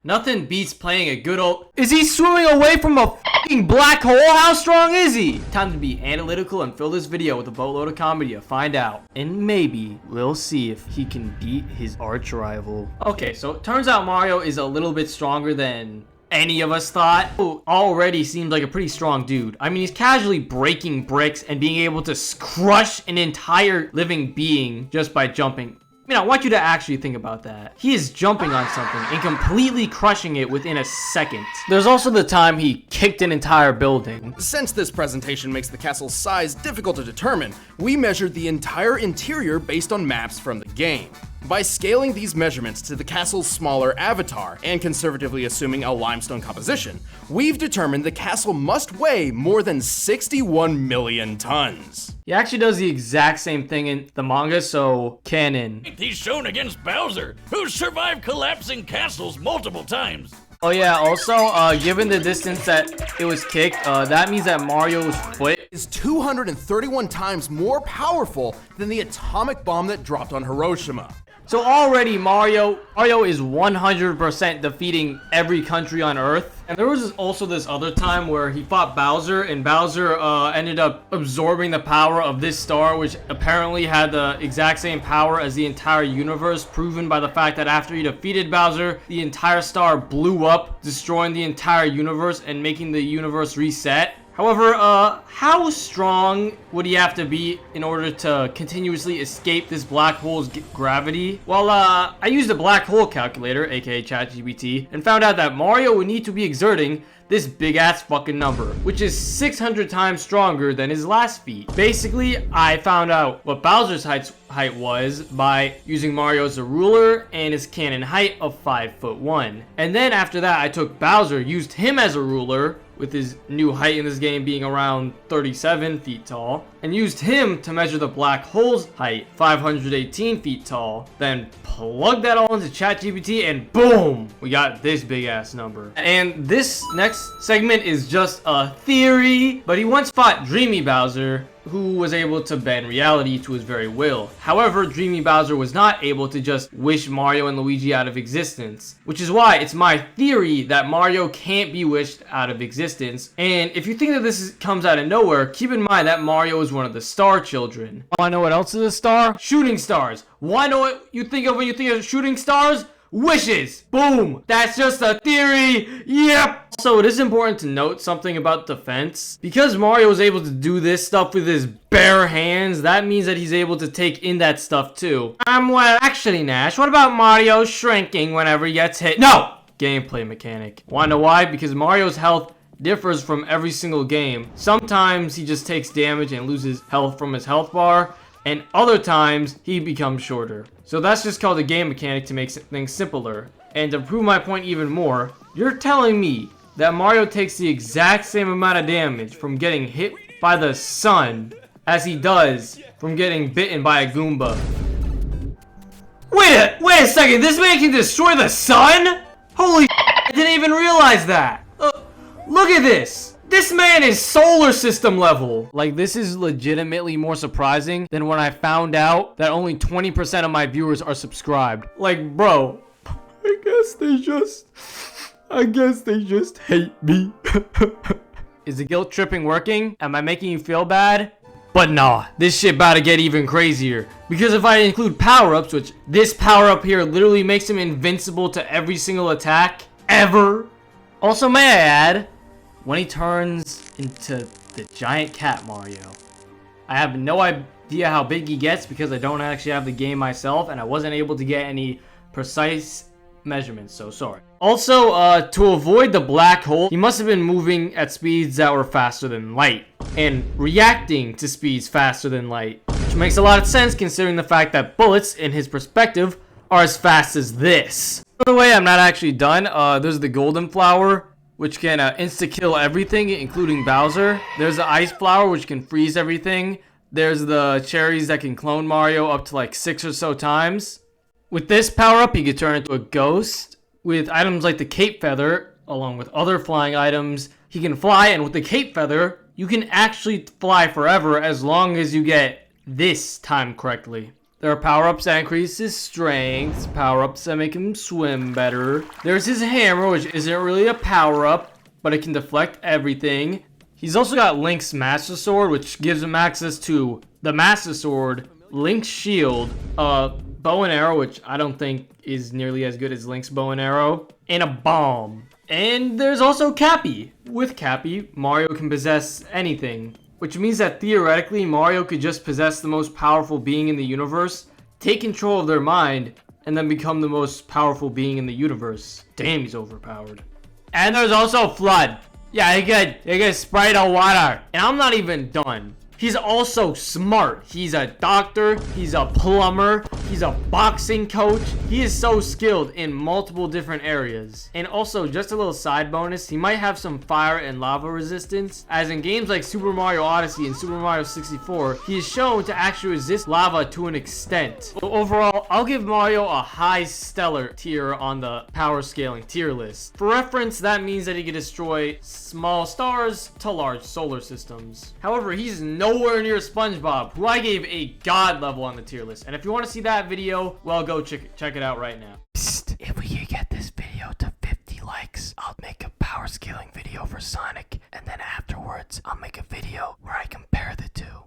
Nothing beats playing a good old... Is he swimming away from a fucking black hole? How strong is he? Time to be analytical and fill this video with a boatload of comedy to find out. And maybe we'll see if he can beat his arch rival. Okay, so it turns out Mario is a little bit stronger than any of us thought. Already seems like a pretty strong dude. I mean, he's casually breaking bricks and being able to crush an entire living being just by jumping. I mean, I want you to actually think about that. He is jumping on something and completely crushing it within a second. There's also the time he kicked an entire building. Since this presentation makes the castle's size difficult to determine, we measured the entire interior based on maps from the game. By scaling these measurements to the castle's smaller avatar, and conservatively assuming a limestone composition, we've determined the castle must weigh more than 61 million tons. He actually does the exact same thing in the manga, so canon. He's shown against Bowser, who's survived collapsing castles multiple times. Oh yeah, also, given the distance that it was kicked, that means that Mario's foot is 231 times more powerful than the atomic bomb that dropped on Hiroshima. So already Mario is 100% defeating every country on Earth. And there was also this other time where he fought Bowser, and Bowser ended up absorbing the power of this star, which apparently had the exact same power as the entire universe, proven by the fact that after he defeated Bowser, the entire star blew up, destroying the entire universe and making the universe reset. However, how strong would he have to be in order to continuously escape this black hole's gravity? Well, I used a black hole calculator, aka ChatGPT, and found out that Mario would need to be exerting this big ass fucking number, which is 600 times stronger than his last feat. Basically, I found out what Bowser's height was by using Mario as a ruler and his canon height of 5'1". And then after that, I took Bowser, used him as a ruler, with his new height in this game being around 37 feet tall, and used him to measure the black hole's height, 518 feet tall, then plugged that all into ChatGPT and boom, we got this big ass number. And this next segment is just a theory, but he once fought Dreamy Bowser, who was able to bend reality to his very will. However, Dreamy Bowser was not able to just wish Mario and Luigi out of existence, which is why it's my theory that Mario can't be wished out of existence. And if you think that this comes out of nowhere, keep in mind that Mario is one of the star children. Want to know what else is a star? Shooting stars. Want to know what you think of when you think of shooting stars? Wishes! Boom! That's just a theory! Yep! Also, it is important to note something about defense. Because Mario is able to do this stuff with his bare hands, that means that he's able to take in that stuff too. Well, actually, Nash, what about Mario shrinking whenever he gets hit? No! Gameplay mechanic. Wanna know why? Because Mario's health differs from every single game. Sometimes he just takes damage and loses health from his health bar, and other times he becomes shorter. So that's just called a game mechanic to make things simpler. And to prove my point even more, you're telling me that Mario takes the exact same amount of damage from getting hit by the sun as he does from getting bitten by a Goomba. Wait a second, this man can destroy the sun? Holy I didn't even realize that. Look at this. This man is solar system level. Like, this is legitimately more surprising than when I found out that only 20% of my viewers are subscribed. Like, bro, I guess they just hate me. Is the guilt tripping working? Am I making you feel bad? But nah, this shit about to get even crazier. Because if I include power-ups, which this power-up here literally makes him invincible to every single attack ever. Also, may I add, when he turns into the giant cat Mario, I have no idea how big he gets because I don't actually have the game myself and I wasn't able to get any precise measurements, so sorry. Also, to avoid the black hole, he must have been moving at speeds that were faster than light and reacting to speeds faster than light, which makes a lot of sense considering the fact that bullets, in his perspective, are as fast as this. By the way, I'm not actually done. There's the golden flower, which can insta-kill everything, including Bowser. There's the ice flower, which can freeze everything. There's the cherries that can clone Mario up to like 6 or so times. With this power-up, he can turn into a ghost. With items like the cape feather, along with other flying items, he can fly, and with the cape feather, you can actually fly forever as long as you get this timed correctly. There are power-ups that increase his strength, power-ups that make him swim better. There's his hammer, which isn't really a power-up, but it can deflect everything. He's also got Link's Master Sword, which gives him access to the Master Sword, Link's Shield, bow and arrow, which I don't think is nearly as good as Link's bow and arrow, and a bomb. And there's also Cappy. With Cappy, Mario can possess anything, which means that theoretically Mario could just possess the most powerful being in the universe, take control of their mind, and then become the most powerful being in the universe. Damn, he's overpowered. And there's also Flood. Yeah, he could spray the water. And I'm not even done. He's also smart. He's a doctor, he's a plumber, he's a boxing coach. He is so skilled in multiple different areas. And also, just a little side bonus, he might have some fire and lava resistance, as in games like Super Mario Odyssey and Super Mario 64, he is shown to actually resist lava to an extent. So overall, I'll give Mario a high stellar tier on the power scaling tier list. For reference, that means that he can destroy small stars to large solar systems. However, he's nowhere near SpongeBob, who I gave a god level on the tier list. And if you want to see that video, well, go check it out right now. Psst, if we can get this video to 50 likes, I'll make a power scaling video for Sonic, and then afterwards, I'll make a video where I compare